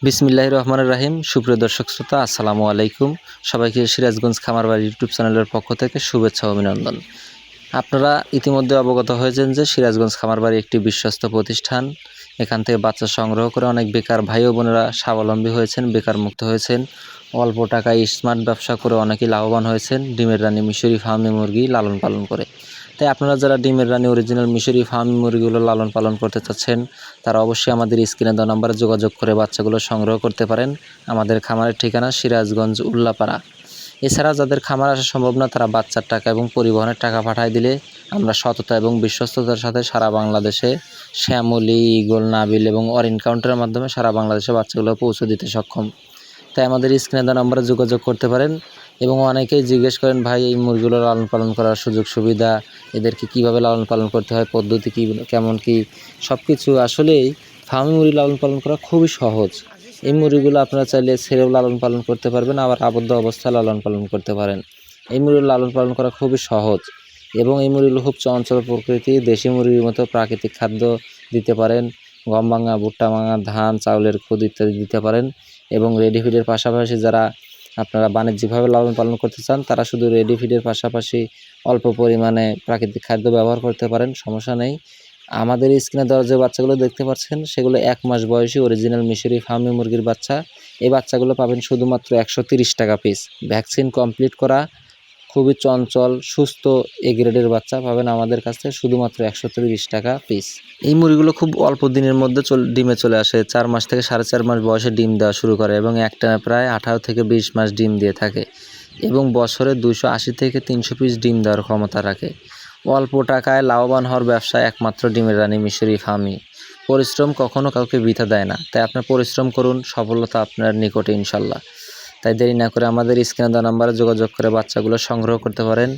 বিসমিল্লাহির রহমানির রহিম। সুপ্রিয় দর্শক শ্রোতা, আসসালামু আলাইকুম। সবাইকে সিরাজগঞ্জ খামারবাড়ি ইউটিউব চ্যানেলের পক্ষ থেকে শুভেচ্ছা ও অভিনন্দন। আপনারা ইতিমধ্যে অবগত হয়েছেন যে সিরাজগঞ্জ খামারবাড়ি একটি বিশ্বস্ত প্রতিষ্ঠান। এখান থেকে বাচ্চা সংগ্রহ করে অনেক বেকার ভাই ও বোনেরা স্বাবলম্বী হয়েছেন, বেকার মুক্ত হয়েছেন। অল্প টাকায় স্মার্ট ব্যবসা করে অনেকেই লাভবান হয়েছেন ডিমের রানী মিশরি ফার্মি মুরগি লালন পালন করে। তাই আপনারা যারা ডিমের রানী অরিজিনাল মিশরি ফার্মি মুরগিগুলো লালন পালন করতে চাচ্ছেন, তারা অবশ্যই আমাদের স্ক্রিনে দেওয়া নম্বরে যোগাযোগ করে বাচ্চাগুলো সংগ্রহ করতে পারেন। আমাদের খামারের ঠিকানা সিরাজগঞ্জ উল্লাপাড়া। এছাড়া যাদের খামার আসা সম্ভব না, তারা বাচ্চার টাকা এবং পরিবহনের টাকা পাঠায় দিলে আমরা সততা এবং বিশ্বস্ততার সাথে সারা বাংলাদেশে শ্যামলী, ঈগল, নাবিল এবং অরিন কাউন্টারের মাধ্যমে সারা বাংলাদেশে বাচ্চাগুলো পৌঁছে দিতে সক্ষম। তাই আমাদের স্ক্রিনে দেওয়া নম্বরে যোগাযোগ করতে পারেন। এবং অনেকেই জিজ্ঞেস করেন, ভাই এই মুরগিগুলো লালন পালন করার সুযোগ সুবিধা, এদেরকে কীভাবে লালন পালন করতে হয়, পদ্ধতি কী, কেমন কী, সব কিছু। আসলেই ফার্মি মুরগি লালন পালন করা খুবই সহজ। এই মুরগিগুলো আপনারা চাইলে ছেড়েও লালন পালন করতে পারবেন, আবার আবদ্ধ অবস্থায় লালন পালন করতে পারেন। এই মুরগি লালন পালন করা খুবই সহজ এবং এই মুরগিগুলো খুব চঞ্চল প্রকৃতি। দেশি মুরগির মতো প্রাকৃতিক খাদ্য দিতে পারেন, গম ভাঙা, ভুট্টা ভাঙা, ধান, চাউলের খুদ ইত্যাদি দিতে পারেন। এবং রেডি ফিডের পাশাপাশি যারা আপনারা বাণিজ্যিকভাবে লালন পালন করতে চান, তারা শুধু রেডি ফিডের পাশাপাশি অল্প পরিমাণে প্রাকৃতিক খাদ্য ব্যবহার করতে পারেন, সমস্যা নেই। আমাদের স্ক্রিনে দেওয়া যে বাচ্চাগুলো দেখতে পাচ্ছেন, সেগুলো 1 মাস বয়সী অরিজিনাল মিশরি ফার্মি মুরগির বাচ্চা। এই বাচ্চাগুলো পাবেন শুধুমাত্র 130 টাকা পিস। ভ্যাকসিন কমপ্লিট করা, খুবই চঞ্চল সুস্থ এ গ্রেডের বাচ্চা পাবেন আমাদের কাছ থেকে শুধুমাত্র 130 টাকা পিস। এই মুরগিগুলো খুব অল্প দিনের মধ্যে ডিমে চলে আসে। 4 মাস থেকে 4.5 মাস বয়সে ডিম দেওয়া শুরু করে এবং একটানা প্রায় 18 থেকে 20 মাস ডিম দিয়ে থাকে এবং বছরে 280 থেকে 300 পিস ডিম দেওয়ার ক্ষমতা রাখে। অল্প টাকায় লাভবান হওয়ার ব্যবসা একমাত্র ডিমের রানী মিশরি ফার্মি। পরিশ্রম কখনো কাউকে বৃথা দেয় না, তাই আপনার পরিশ্রম করুন, সফলতা আপনার নিকটে ইনশাল্লাহ। তাই দেরি না করে আমাদের স্ক্রিনে দেওয়া নাম্বারে যোগাযোগ করে বাচ্চাগুলো সংগ্রহ করতে পারেন।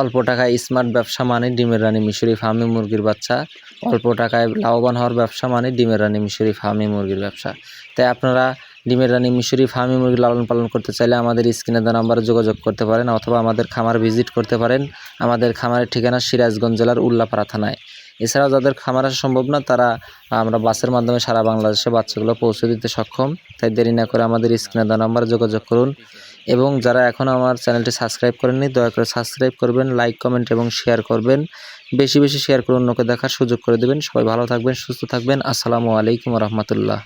অল্প টাকায় স্মার্ট ব্যবসা মানে ডিমের রানী মিশরি ফার্মি মুরগির বাচ্চা। অল্প টাকায় লাভবান হওয়ার ব্যবসা মানে ডিমের রানী মিশরি ফার্মি মুরগির ব্যবসা। তাই আপনারা ডিমের রানী মিশরি ফার্মি মুরগি লালন পালন করতে চাইলে আমাদের স্ক্রিনে দেওয়া নাম্বারে যোগাযোগ করতে পারেন অথবা আমাদের খামার ভিজিট করতে পারেন। আমাদের খামারের ঠিকানা সিরাজগঞ্জ জেলার উল্লাপাড়া থানায়। এছাড়াও যাদের খামার আসা সম্ভব না, তারা আমরা বাসের মাধ্যমে সারা বাংলাদেশে বাচ্চাগুলো পৌঁছে দিতে সক্ষম। তাই দেরি না করে আমাদের স্ক্রিনে দেওয়া নাম্বারে যোগাযোগ করুন। এবং যারা এখনও আমার চ্যানেলটি সাবস্ক্রাইব করেননি, দয়া করে সাবস্ক্রাইব করবেন, লাইক, কমেন্ট এবং শেয়ার করবেন। বেশি বেশি শেয়ার করে অন্যকে দেখার সুযোগ করে দেবেন। সবাই ভালো থাকবেন, সুস্থ থাকবেন। আসসালামু আলাইকুম রহমতুল্লাহ।